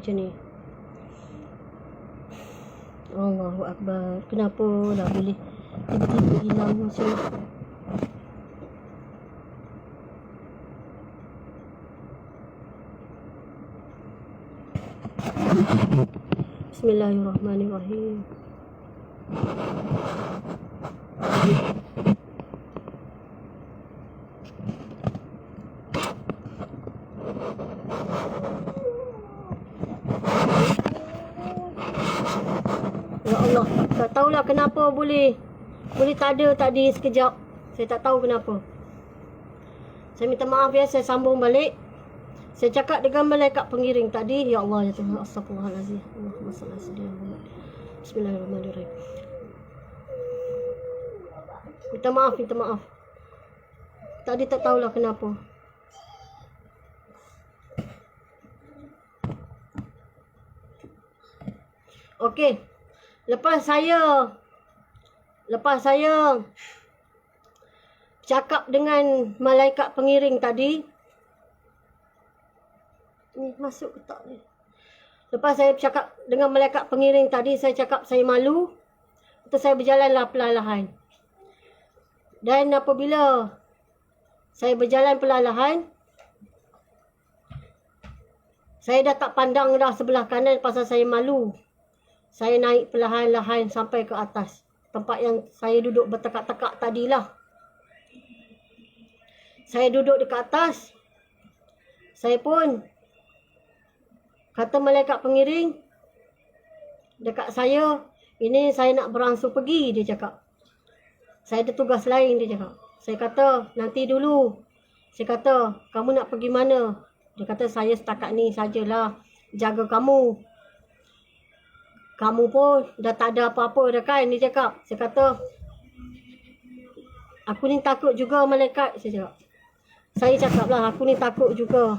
macam ni. Allahu Akbar. Kenapa dah boleh tiba-tiba hilang macam ni? Bismillahirrahmanirrahim. Ya Allah, tak tahulah kenapa boleh tak ada tadi sekejap. Saya tak tahu kenapa. Saya minta maaf ya, saya sambung balik. Saya cakap dengan malaikat pengiring tadi, ya Allah ya Tuhan, astagfirullahalazim. Allahumma shalli ala sayyidina Muhammad. Bismillahirrahmanirrahim. Minta maaf. Tadi tak tahulah kenapa. Okey. Lepas saya cakap dengan malaikat pengiring tadi, ni masuk ke tak ni? Lepas saya cakap dengan malaikat pengiring tadi, saya cakap saya malu. Lepas saya berjalanlah perlahan-lahan. Dan apabila saya berjalan perlahan-lahan, saya dah tak pandang dah sebelah kanan pasal saya malu. Saya naik perlahan-lahan sampai ke atas. Tempat yang saya duduk bertekak-tekak tadilah. Saya duduk dekat atas. Saya pun kata malaikat pengiring dekat saya, ini saya nak beransur pergi, dia cakap. Saya ada tugas lain, dia cakap. Saya kata, nanti dulu. Saya kata, kamu nak pergi mana? Dia kata, saya setakat ni sajalah jaga kamu. Kamu pun dah tak ada apa-apa dah kan, dia cakap. Saya kata, aku ni takut juga malaikat, saya cakap. Saya cakap lah, aku ni takut juga.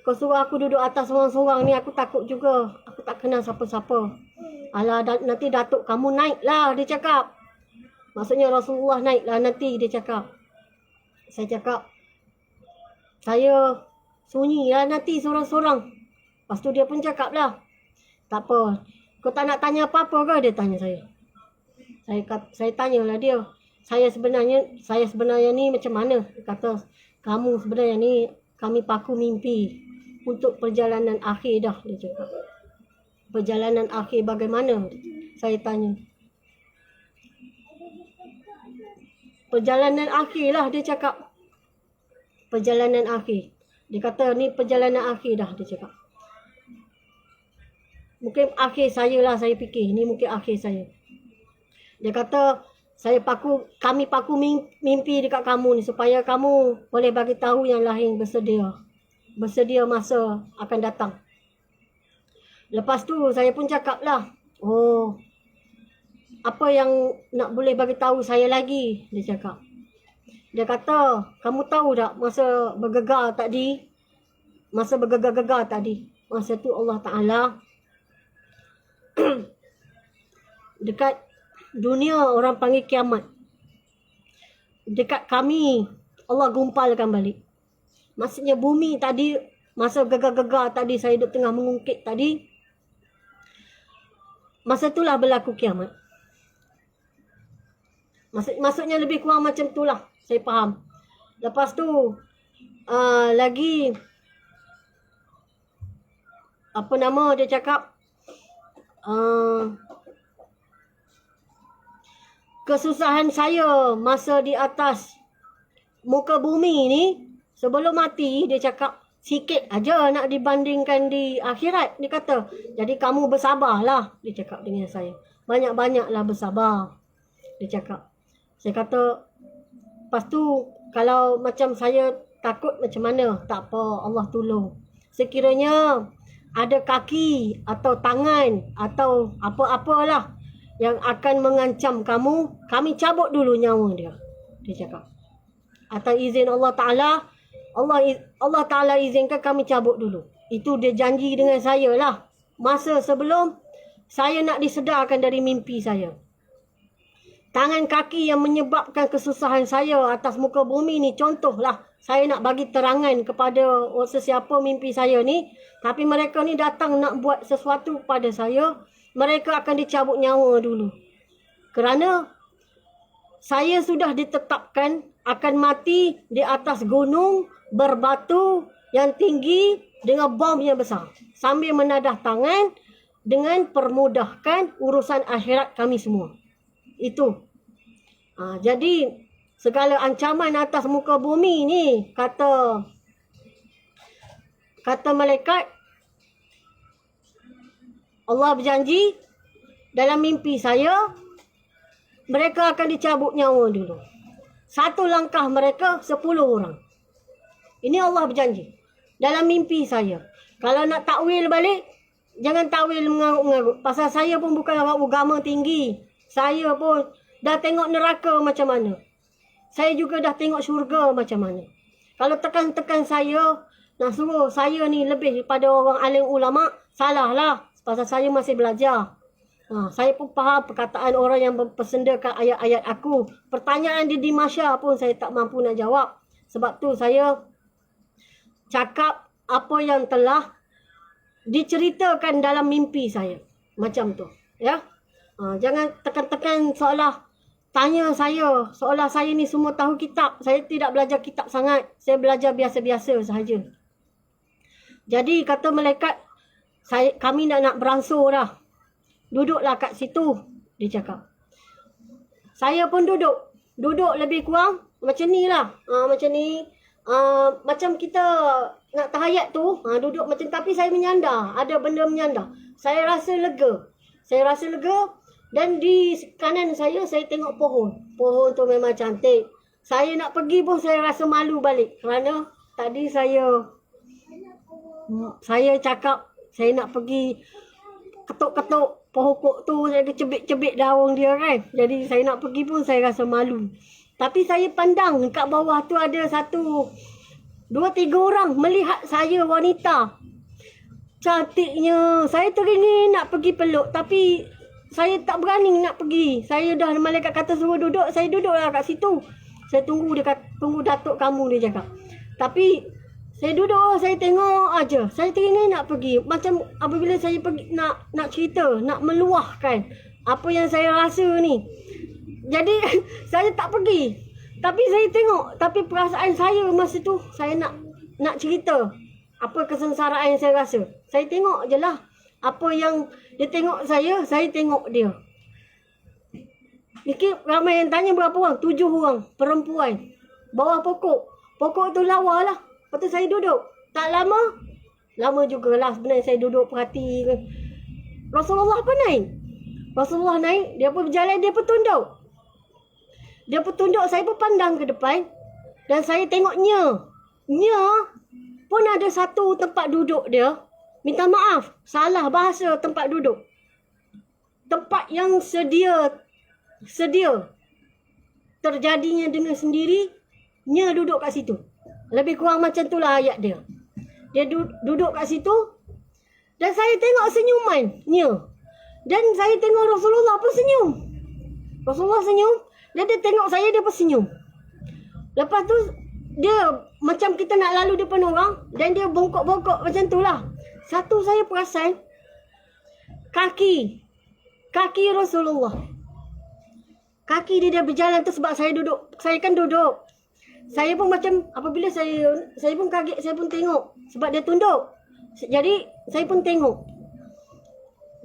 Kau suruh aku duduk atas seorang-seorang ni, aku takut juga. Aku tak kenal siapa-siapa. Alah, nanti datuk kamu naik lah, dia cakap. Maksudnya Rasulullah naik lah nanti, dia cakap. Saya cakap, saya sunyi lah nanti seorang-seorang. Lepas tu dia pun cakap lah, tak apa. Kau tak nak tanya apa-apa ke? Dia tanya saya. Saya tanyalah dia. Saya sebenarnya ni macam mana? Dia kata, kamu sebenarnya ni kami paku mimpi untuk perjalanan akhir dah, dia cakap. Perjalanan akhir bagaimana? Saya tanya. Perjalanan akhir lah, dia cakap. Perjalanan akhir. Dia kata ni perjalanan akhir dah, dia cakap. Mungkin akhir saya lah, saya fikir. Ni mungkin akhir saya. Dia kata, kami paku mimpi dekat kamu ni supaya kamu boleh bagi tahu yang lain bersedia. Bersedia masa akan datang. Lepas tu saya pun cakap lah, oh, apa yang nak boleh bagi tahu saya lagi? Dia cakap. Dia kata, kamu tahu tak masa bergegar tadi? Masa bergegar-gegar tadi. Masa tu Allah Ta'ala dekat dunia orang panggil kiamat. Dekat kami Allah gumpalkan balik. Maksudnya bumi tadi, masa gegar-gegar tadi saya duduk tengah mengungkit tadi, masa itulah berlaku kiamat. Maksudnya lebih kurang macam itulah, saya faham. Lepas tu lagi apa nama dia cakap, kesusahan saya masa di atas muka bumi ni sebelum mati, dia cakap sikit aja nak dibandingkan di akhirat. Dia kata, jadi kamu bersabarlah, dia cakap dengan saya. Banyak-banyaklah bersabar, dia cakap. Saya kata, lepas tu kalau macam saya takut macam mana? Tak apa, Allah tolong. Sekiranya ada kaki atau tangan atau apa-apalah yang akan mengancam kamu, kami cabut dulu nyawa dia. Dia cakap. Atas izin Allah Ta'ala, Allah Ta'ala izinkan kami cabut dulu. Itu dia janji dengan saya lah. Masa sebelum saya nak disedarkan dari mimpi saya. Tangan kaki yang menyebabkan kesusahan saya atas muka bumi ni, contohlah saya nak bagi terangan kepada sesiapa mimpi saya ni. Tapi mereka ni datang nak buat sesuatu pada saya. Mereka akan dicabut nyawa dulu. Kerana saya sudah ditetapkan akan mati di atas gunung berbatu yang tinggi dengan bom yang besar. Sambil menadah tangan dengan permudahkan urusan akhirat kami semua. Itu. Jadi segala ancaman atas muka bumi ni, kata malaikat, Allah berjanji dalam mimpi saya, mereka akan dicabut nyawa dulu. Satu langkah mereka 10 orang. Ini Allah berjanji dalam mimpi saya. Kalau nak takwil balik, jangan takwil mengarut-mengarut. Pasal saya pun bukan orang agama tinggi. Saya pun dah tengok neraka macam mana. Saya juga dah tengok syurga macam mana. Kalau tekan-tekan saya, nak suruh saya ni lebih daripada orang alim ulama', salah lah. Pasal saya masih belajar. Saya pun faham perkataan orang yang mempersendakan ayat-ayat aku. Pertanyaan di Masya pun saya tak mampu nak jawab. Sebab tu saya cakap apa yang telah diceritakan dalam mimpi saya. Macam tu. Ya. Jangan tekan-tekan seolah tanya saya, seolah saya ni semua tahu kitab. Saya tidak belajar kitab sangat. Saya belajar biasa-biasa sahaja. Jadi kata malaikat, kami nak beransur dah. Duduklah kat situ, dia cakap. Saya pun duduk. Duduk lebih kurang macam ni lah. Macam ni. Macam kita nak tahayat tu. Duduk macam, tapi saya menyandar. Ada benda menyandar. Saya rasa lega. Dan di kanan saya tengok pohon. Pohon tu memang cantik. Saya nak pergi pun saya rasa malu balik. Kerana tadi saya cakap saya nak pergi ketuk-ketuk pokok tu. Saya cebik-cebik daun dia kan. Jadi saya nak pergi pun saya rasa malu. Tapi saya pandang kat bawah tu ada 1, 2, 3 orang melihat saya wanita. Cantiknya. Saya teringin nak pergi peluk. Tapi saya tak berani nak pergi. Saya dah malaikat kata suruh duduk. Saya duduklah kat situ. Saya tunggu datuk kamu dia cakap. Tapi saya duduk, saya tengok aja. Saya teringin nak pergi. Macam apabila saya pergi nak cerita, nak meluahkan apa yang saya rasa ni. Jadi saya tak pergi. Tapi saya tengok, tapi perasaan saya masa tu saya nak cerita apa kesengsaraan yang saya rasa. Saya tengok je lah. Apa yang dia tengok saya tengok dia. Mungkin ramai yang tanya berapa orang? 7 orang perempuan. Bawah pokok. Pokok tu lawa lah. Lepas tu saya duduk. Tak lama. Lama jugalah sebenarnya saya duduk perhati. Rasulullah pun naik. Rasulullah naik. Dia pun berjalan. Dia pun tunduk. Saya pun pandang ke depan. Dan saya tengok Nya. Nya pun ada satu tempat duduk dia. Minta maaf, salah bahasa tempat duduk. Tempat yang sedia terjadinya dengan sendiri, Nya duduk kat situ. Lebih kurang macam itulah ayat dia. Dia duduk kat situ dan saya tengok senyuman Nya. Dan saya tengok Rasulullah pun senyum. Rasulullah senyum dan dia tengok saya, dia pun senyum. Lepas tu dia macam kita nak lalu depan orang dan dia bongkok-bongkok macam itulah. Satu saya perasan kaki Rasulullah. Kaki dia berjalan tu sebab saya duduk. Saya kan duduk. Saya pun macam apabila saya pun kaget, saya pun tengok sebab dia tunduk. Jadi saya pun tengok.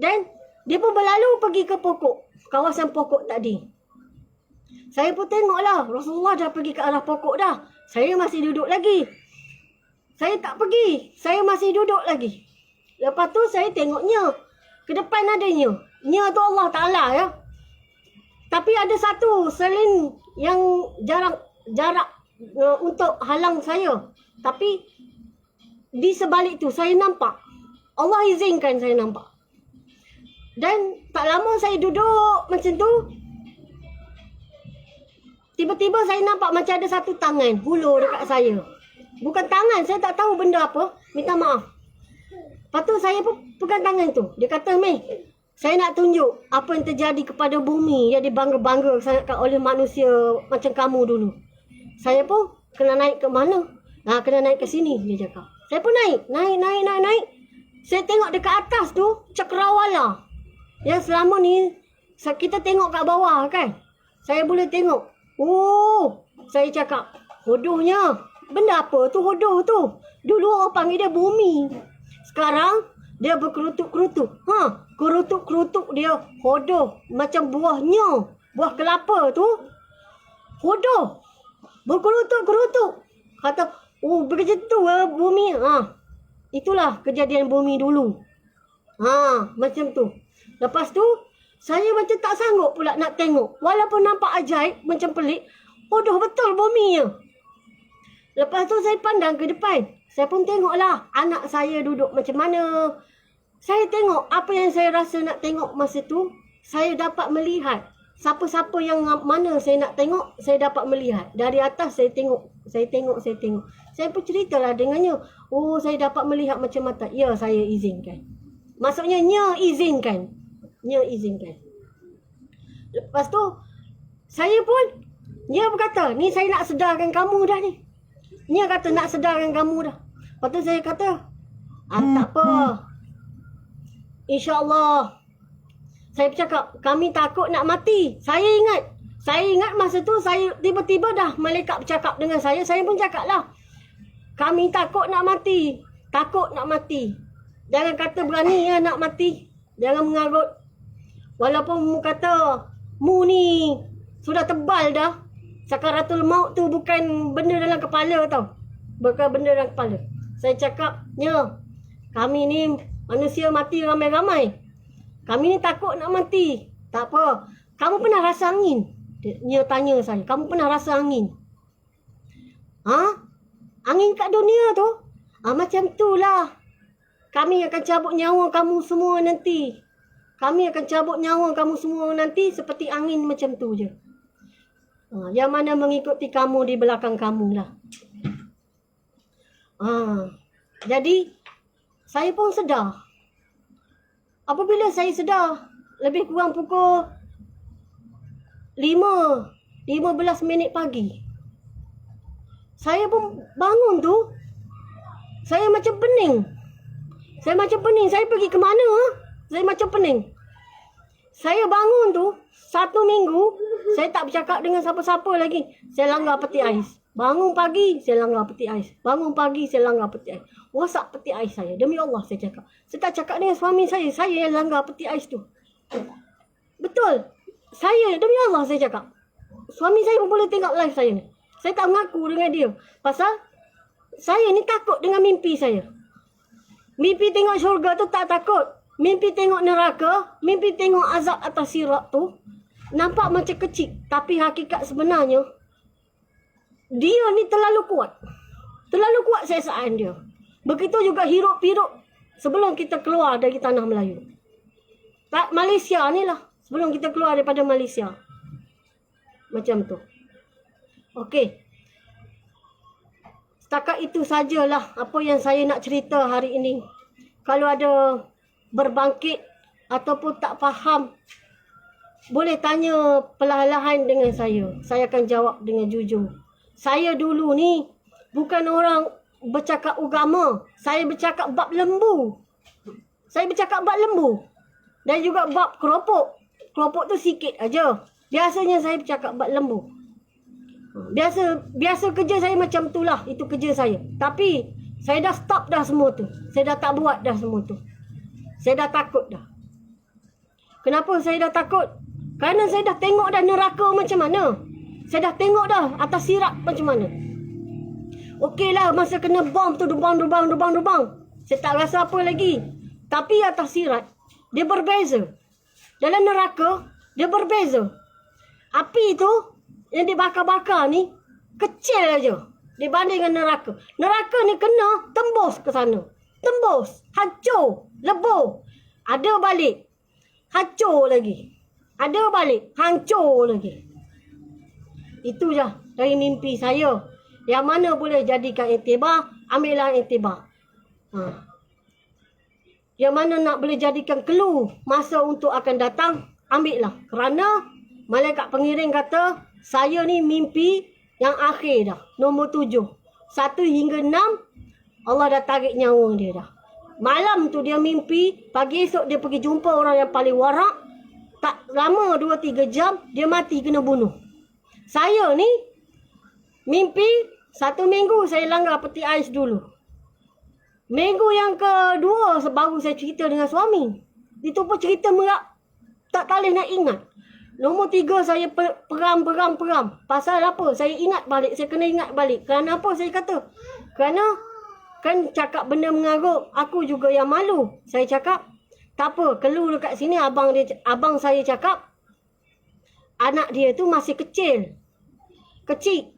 Dan dia pun berlalu pergi ke pokok, kawasan pokok tadi. Saya pun tengoklah Rasulullah dah pergi ke arah pokok dah. Saya masih duduk lagi. Saya tak pergi. Saya masih duduk lagi. Lepas tu saya tengoknya. Ke depan ada Nya. Nya tu Allah Ta'ala ya. Tapi ada satu selin yang jarak untuk halang saya. Tapi di sebalik tu saya nampak. Allah izinkan saya nampak. Dan tak lama saya duduk macam tu. Tiba-tiba saya nampak macam ada satu tangan hulur dekat saya. Bukan tangan, saya tak tahu benda apa. Minta maaf. Lepas tu saya pun pegang tangan tu. Dia kata, Mei, saya nak tunjuk apa yang terjadi kepada bumi yang dibangga-bangga sangatkan oleh manusia macam kamu dulu. Saya pun kena naik ke mana? Kena naik ke sini, dia cakap. Saya pun naik. Saya tengok dekat atas tu, cakrawala. Yang selama ni, kita tengok kat bawah kan. Saya boleh tengok. Oh, saya cakap, hodohnya. Benda apa tu hodoh tu? Dulu orang panggil dia bumi. Sekarang, dia berkerutuk-kerutuk. Kerutuk-kerutuk dia hodoh. Macam buahnya. Buah kelapa tu. Hodoh. Berkerutuk-kerutuk. Kata, oh begitu bumi. Itulah kejadian bumi dulu. Macam tu. Lepas tu, saya macam tak sanggup pula nak tengok. Walaupun nampak ajaib, macam pelik. Hodoh betul buminya. Lepas tu saya pandang ke depan. Saya pun tengoklah anak saya duduk macam mana. Saya tengok apa yang saya rasa nak tengok masa tu. Saya dapat melihat. Siapa-siapa yang mana saya nak tengok, saya dapat melihat. Dari atas saya tengok. Saya pun ceritalah dengannya. Oh, saya dapat melihat macam mata. Ya, saya izinkan. Maksudnya, izinkan. Lepas tu, saya pun, dia berkata, ni saya nak sedarkan kamu dah ni. Dia kata nak sedarkan kamu dah. Lepas tu saya kata, tak apa. InsyaAllah. Saya bercakap, kami takut nak mati. Saya ingat masa tu saya tiba-tiba dah malaikat bercakap dengan saya. Saya pun cakap lah. Kami takut nak mati. Jangan kata berani nak mati. Jangan mengarut. Walaupun mu kata, mu ni sudah tebal dah. Sakaratul maut tu bukan benda dalam kepala tau. Bukan benda dalam kepala. Saya cakap, kami ni manusia mati ramai-ramai. Kami ni takut nak mati. Tak apa. Kamu pernah rasa angin? Dia tanya saya, kamu pernah rasa angin? Angin kat dunia tu? Macam tu lah. Kami akan cabut nyawa kamu semua nanti. Seperti angin macam tu je. Yang mana mengikuti kamu di belakang kamu lah. Jadi, saya pun sedar. Apabila saya sedar, lebih kurang pukul 15 minit pagi. Saya pun bangun tu, saya macam pening. Saya pergi ke mana? Saya macam pening. Saya bangun tu, 1 minggu, saya tak bercakap dengan siapa-siapa lagi. Saya langgar peti ais. Bangun pagi, saya langgar peti ais. Rosak peti ais saya. Demi Allah saya cakap. Saya tak cakap dengan suami saya yang langgar peti ais tu. Betul. Demi Allah saya cakap. Suami saya pun boleh tengok live saya ni. Saya tak mengaku dengan dia. Pasal, saya ni takut dengan mimpi saya. Mimpi tengok syurga tu tak takut. Mimpi tengok neraka, mimpi tengok azab atas sirat tu, nampak macam kecil. Tapi hakikat sebenarnya, dia ni terlalu kuat. Terlalu kuat sesaan dia. Begitu juga hirup-hirup sebelum kita keluar dari tanah Melayu. Malaysia ni lah. Sebelum kita keluar daripada Malaysia. Macam tu. Okey. Setakat itu sajalah apa yang saya nak cerita hari ini. Kalau ada berbangkit ataupun tak faham, boleh tanya perlahan-lahan dengan saya. Saya akan jawab dengan jujur. Saya dulu ni bukan orang bercakap agama. Saya bercakap bab lembu. Dan juga bab keropok. Keropok tu sikit aja. Biasanya saya bercakap bab lembu. Biasa kerja saya macam itulah. Itu kerja saya. Tapi saya dah stop dah semua tu. Saya dah tak buat dah semua tu. Saya dah takut dah. Kenapa saya dah takut? Kerana saya dah tengok dah neraka macam mana. Saya dah tengok dah atas sirat macam mana. Okeylah masa kena bom tu dubang. Saya tak rasa apa lagi. Tapi atas sirat, dia berbeza. Dalam neraka, dia berbeza. Api tu yang dibakar-bakar ni, kecil aja dibanding dengan neraka. Neraka ni kena tembus ke sana. Tembus, hancur, lebur. Ada balik, hancur lagi. Ada balik, hancur lagi. Itu je dari mimpi saya. Yang mana boleh jadikan iktibar, ambillah iktibar. Yang mana nak boleh jadikan clue masa untuk akan datang, ambillah. Kerana malaikat pengiring kata, saya ni mimpi Yang akhir dah. Nombor 7. 1 hingga 6. Allah dah tarik nyawa dia dah. Malam tu dia mimpi. Pagi esok dia pergi jumpa orang yang paling warak. Tak lama 2-3 jam. Dia mati kena bunuh. Saya ni. Mimpi. 1 minggu saya langgar peti ais dulu. Minggu yang kedua baru saya cerita dengan suami. Itu pun cerita merak. Tak boleh nak ingat. Nombor 3 saya peram. Pasal apa? Saya ingat balik. Saya kena ingat balik. Kerana apa saya kata? Kerana kan cakap benda mengarut. Aku juga yang malu. Saya cakap. Tak apa. Keluar dekat sini abang saya cakap. Anak dia tu masih kecil. Kecil.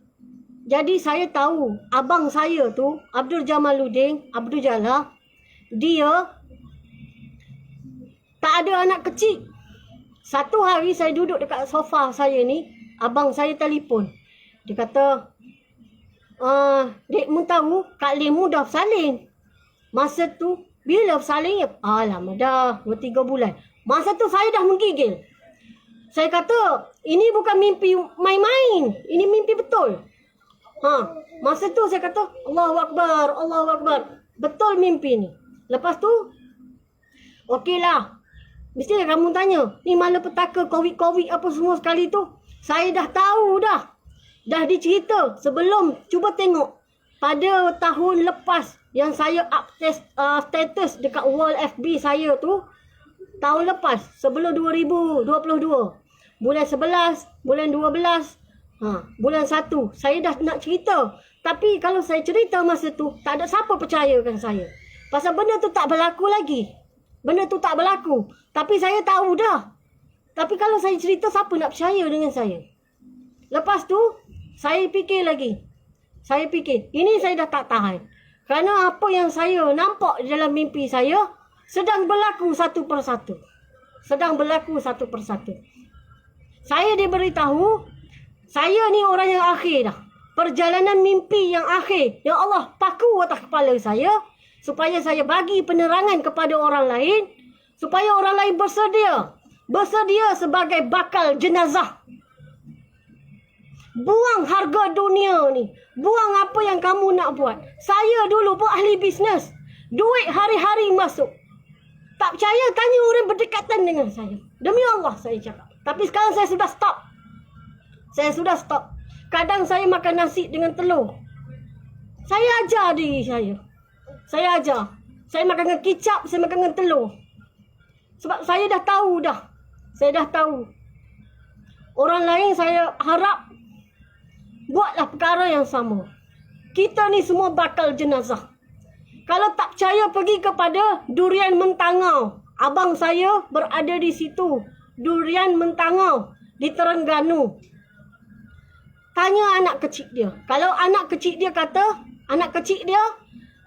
Jadi saya tahu. Abang saya tu. Abdul Jamaluddin. Abdul Jalal. Dia. Tak ada anak kecil. Satu hari saya duduk dekat sofa saya ni, abang saya telefon. Dia kata, Dek mu tahu, Kak Lim mu dah bersalin. Masa tu, bila bersalin? Alamak dah, 2-3 bulan. Masa tu saya dah menggigil. Saya kata, ini bukan mimpi main-main. Ini mimpi betul. Masa tu saya kata, Allahu Akbar, Allahu Akbar. Betul mimpi ni. Lepas tu, okeylah. Mestilah kamu tanya, ni malapetaka COVID apa semua sekali tu. Saya dah tahu dah. Dah dicerita sebelum. Cuba tengok. Pada tahun lepas yang saya up status dekat wall FB saya tu. Tahun lepas. Sebelum 2022. Bulan 11. Bulan 12. Bulan 1. Saya dah nak cerita. Tapi kalau saya cerita masa tu, tak ada siapa percayakan saya. Pasal benda tu tak berlaku lagi. Benda tu tak berlaku. Tapi saya tahu dah. Tapi kalau saya cerita, siapa nak percaya dengan saya? Lepas tu, saya fikir lagi. Saya fikir, ini saya dah tak tahan. Kerana apa yang saya nampak dalam mimpi saya, sedang berlaku satu persatu. Sedang berlaku satu persatu. Saya diberitahu, saya ni orang yang akhir dah. Perjalanan mimpi yang akhir. Yang Allah paku atas kepala saya. Supaya saya bagi penerangan kepada orang lain. Supaya orang lain bersedia. Bersedia sebagai bakal jenazah. Buang harga dunia ni. Buang apa yang kamu nak buat. Saya dulu pun ahli bisnes. Duit hari-hari masuk. Tak percaya, tanya orang berdekatan dengan saya. Demi Allah saya cakap. Tapi sekarang saya sudah stop. Saya sudah stop. Kadang saya makan nasi dengan telur. Saya ajar diri saya. Saya ajar. Saya makan dengan kicap, saya makan dengan telur. Sebab saya dah tahu dah. Saya dah tahu. Orang lain saya harap buatlah perkara yang sama. Kita ni semua bakal jenazah. Kalau tak percaya, pergi kepada Durian Mentangau. Abang saya berada di situ. Durian Mentangau di Terengganu. Tanya anak kecil dia. Kalau anak kecil dia kata, anak kecil dia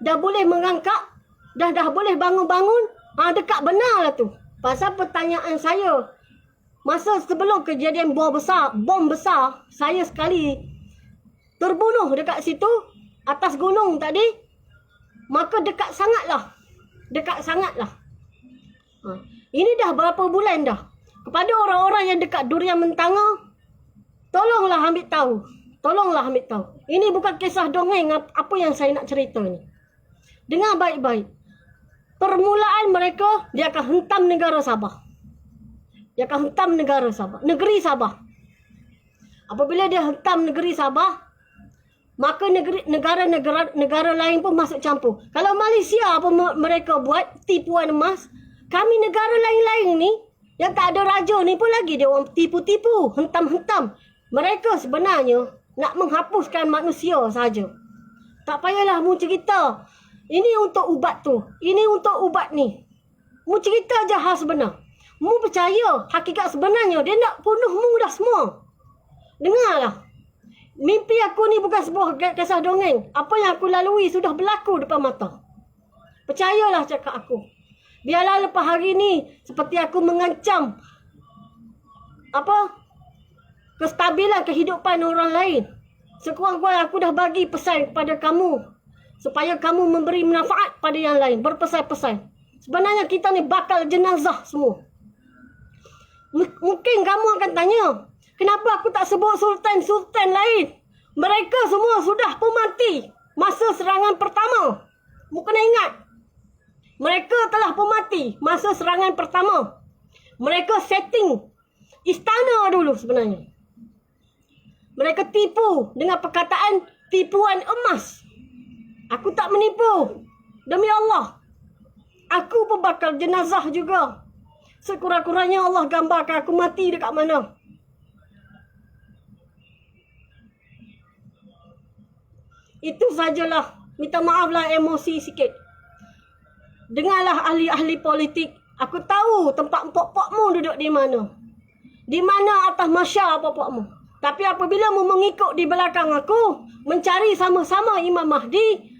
dah boleh merangkak, dah boleh bangun-bangun, dekat benar lah tu. Pasal pertanyaan saya, masa sebelum kejadian bom besar, saya sekali terbunuh dekat situ, atas gunung tadi, maka dekat sangatlah. Ini dah berapa bulan dah. Kepada orang-orang yang dekat Durian Mentangau, tolonglah ambil tahu. Ini bukan kisah dongeng apa yang saya nak cerita ni. Dengar baik-baik. Permulaan mereka, dia akan hentam negara Sabah. Negeri Sabah. Apabila dia hentam negeri Sabah, maka negara lain pun masuk campur. Kalau Malaysia apa mereka buat, tipuan emas, kami negara lain-lain ni, yang tak ada raja ni pun lagi dia orang tipu-tipu, hentam-hentam. Mereka sebenarnya nak menghapuskan manusia saja. Tak payahlah mu cerita. Ini untuk ubat tu. Ini untuk ubat ni. Mu cerita je hal sebenar. Mu percaya hakikat sebenarnya dia nak bunuh mu dah semua. Dengarlah. Mimpi aku ni bukan sebuah kisah dongeng. Apa yang aku lalui sudah berlaku depan mata. Percayalah cakap aku. Biarlah lepas hari ni seperti aku mengancam kestabilan kehidupan orang lain. Sekurang-kurang aku dah bagi pesan kepada kamu. Supaya kamu memberi manfaat pada yang lain. Berpesan-pesan. Sebenarnya kita ni bakal jenazah semua. Mungkin kamu akan tanya, kenapa aku tak sebut sultan-sultan lain? Mereka semua sudah pun mati masa serangan pertama. Mu kena ingat. Mereka telah pun mati masa serangan pertama. Mereka setting istana dulu sebenarnya. Mereka tipu dengan perkataan tipuan emas. Aku tak menipu. Demi Allah. Aku pun bakal jenazah juga. Sekurang-kurangnya Allah gambarkan aku mati dekat mana. Itu sajalah. Minta maaflah emosi sikit. Dengarlah ahli-ahli politik. Aku tahu tempat pok-pokmu duduk di mana. Di mana atas masyar pok-pokmu. Tapi apabila mu mengikut di belakang aku, mencari sama-sama Imam Mahdi,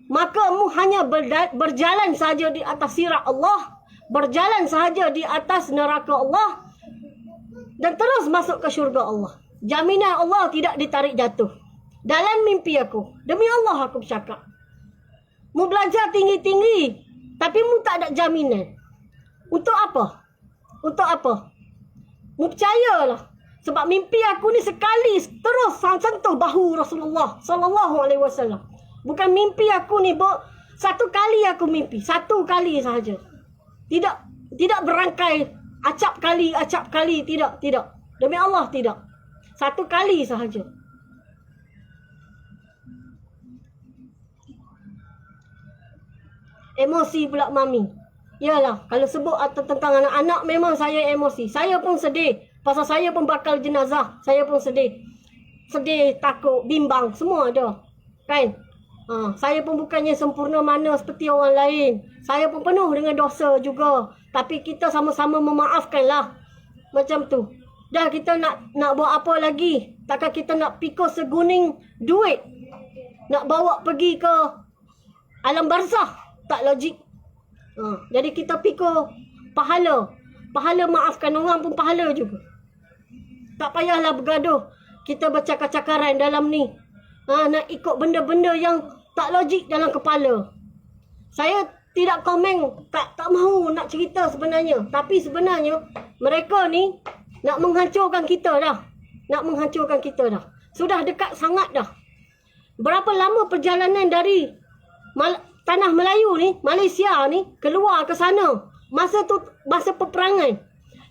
maka mu hanya berjalan sahaja di atas sirat Allah. Berjalan sahaja di atas neraka Allah. Dan terus masuk ke syurga Allah. Jaminan Allah tidak ditarik jatuh. Dalam mimpi aku. Demi Allah aku bercakap. Mu belajar tinggi-tinggi. Tapi mu tak ada jaminan. Untuk apa? Untuk apa? Mu percayalah. Sebab mimpi aku ni sekali terus sentuh bahu Rasulullah sallallahu alaihi wasallam. Bukan mimpi aku ni satu kali aku mimpi. Satu kali sahaja. Tidak berangkai acap kali. Tidak. Demi Allah tidak. Satu kali sahaja. Emosi pula mami. Yalah, kalau sebut tentang anak-anak memang saya emosi. Saya pun sedih. Pasal saya pun bakal jenazah. Saya pun sedih. Sedih, takut, bimbang. Semua ada. Kan? Saya pun bukannya sempurna mana seperti orang lain. Saya pun penuh dengan dosa juga. Tapi kita sama-sama memaafkanlah. Macam tu. Dah kita nak buat apa lagi? Takkan kita nak pikul seguning duit. Nak bawa pergi ke alam barzah. Tak logik. Jadi kita pikul pahala. Pahala maafkan orang pun pahala juga. Tak payahlah bergaduh. Kita bercakar-cakaran dalam ni. Nak ikut benda-benda yang tak logik dalam kepala. Saya tidak komen. Tak mahu nak cerita sebenarnya. Tapi sebenarnya mereka ni nak menghancurkan kita dah. Sudah dekat sangat dah. Berapa lama perjalanan dari tanah Melayu ni, Malaysia ni, keluar ke sana. Masa peperangan.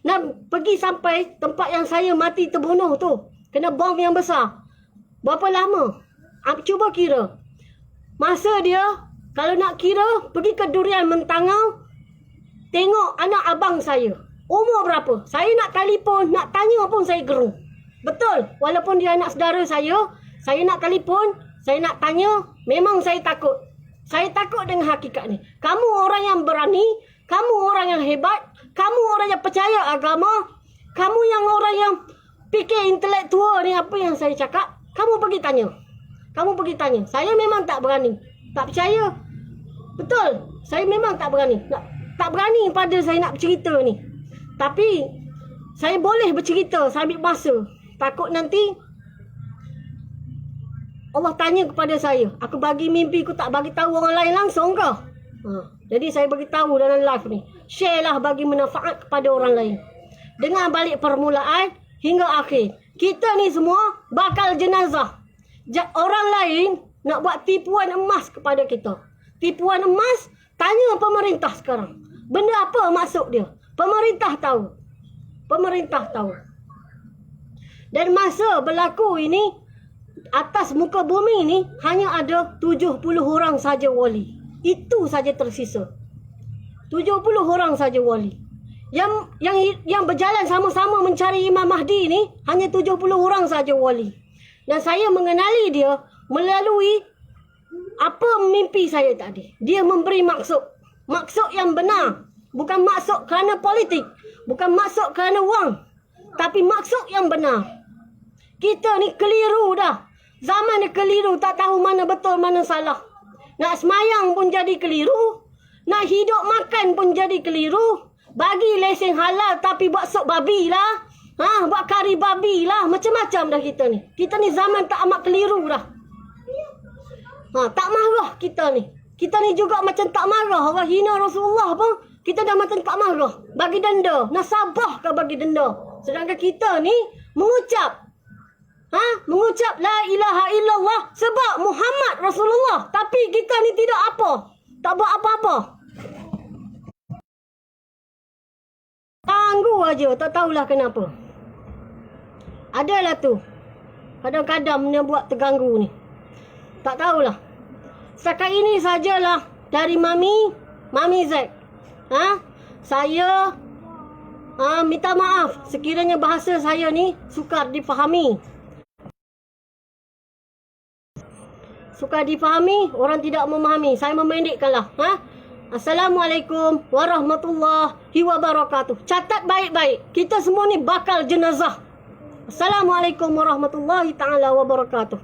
Nak pergi sampai tempat yang saya mati terbunuh tu. Kena bom yang besar. Berapa lama? Cuba kira. Masa dia, kalau nak kira, pergi ke Durian Mentangau. Tengok anak abang saya. Umur berapa? Saya nak telefon, nak tanya pun saya gerung. Betul. Walaupun dia anak saudara saya nak telefon, saya nak tanya, memang saya takut. Saya takut dengan hakikat ni. Kamu orang yang berani. Kamu orang yang hebat. Kamu orang yang percaya agama. Kamu yang orang yang fikir intelektual ni apa yang saya cakap. Kamu pergi tanya. Saya memang tak berani. Tak percaya. Betul. Saya memang tak berani. Tak berani pada saya nak bercerita ni. Tapi saya boleh bercerita. Saya ambil masa. Takut nanti Allah tanya kepada saya, aku bagi mimpi, aku tak bagi tahu orang lain langsung ke? Jadi saya bagi tahu dalam live ni. Share lah bagi manfaat kepada orang lain. Dengan balik permulaan hingga akhir. Kita ni semua bakal jenazah. Orang lain nak buat tipuan emas kepada kita. Tipuan emas, tanya pemerintah sekarang. Benda apa maksud dia? Pemerintah tahu. Dan masa berlaku ini, atas muka bumi ni hanya ada 70 orang saja wali. Itu saja tersisa. 70 orang saja wali. Yang berjalan sama-sama mencari Imam Mahdi ni hanya 70 orang saja wali. Dan saya mengenali dia melalui apa mimpi saya tadi. Dia memberi maksud. Maksud yang benar. Bukan maksud kerana politik. Bukan maksud kerana wang. Tapi maksud yang benar. Kita ni keliru dah. Zaman ni keliru, tak tahu mana betul, mana salah. Nak semayang pun jadi keliru. Nak hidup makan pun jadi keliru. Bagi lesen halal tapi buat sup babi lah. Buat kari babi lah. Macam-macam dah kita ni. Kita ni zaman tak amat keliru dah. Tak marah kita ni. Kita ni juga macam tak marah. Orang hina Rasulullah pun, kita dah macam tak marah. Bagi denda. Nasabah ke bagi denda. Sedangkan kita ni mengucap. Mengucap la ilaha illallah sebab Muhammad Rasulullah. Tapi kita ni tidak apa. Tak buat apa-apa. Tangguh aja, tak tahulah kenapa. Adalah tu. Kadang-kadang dia buat terganggu ni. Tak tahulah. Setakat ini sajalah dari Mami Zack. Saya minta maaf sekiranya bahasa saya ni sukar difahami. Sukar difahami, orang tidak memahami. Saya memendekkanlah. Assalamualaikum warahmatullahi wabarakatuh. Catat baik-baik. Kita semua ni bakal jenazah. Assalamualaikum warahmatullahi taala wabarakatuh.